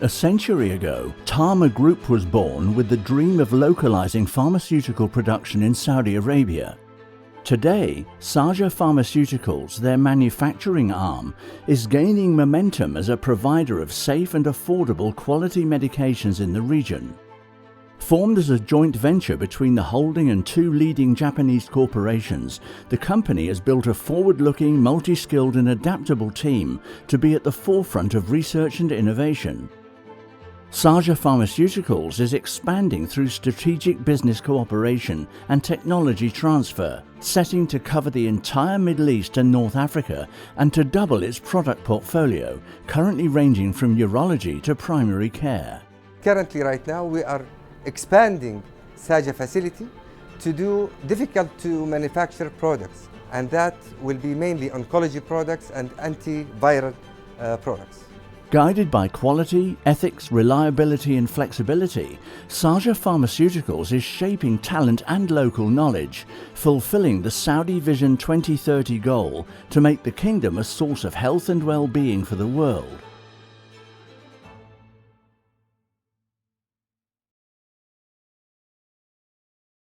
A century ago, Tamer Group was born with the dream of localizing pharmaceutical production in Saudi Arabia. Today, SAJA Pharmaceuticals, their manufacturing arm, is gaining momentum as a provider of safe and affordable quality medications in the region. Formed as a joint venture between the holding and two leading Japanese corporations, the company has built a forward-looking, multi-skilled and adaptable team to be at the forefront of research and innovation. SAJA Pharmaceuticals is expanding through strategic business cooperation and technology transfer, setting to cover the entire Middle East and North Africa and to double its product portfolio, currently ranging from urology to primary care. Currently, right now, we are expanding SAJA facility to do difficult to manufacture products, and that will be mainly oncology products and antiviral products. Guided by quality, ethics, reliability and flexibility, SAJA Pharmaceuticals is shaping talent and local knowledge, fulfilling the Saudi Vision 2030 goal to make the kingdom a source of health and well-being for the world.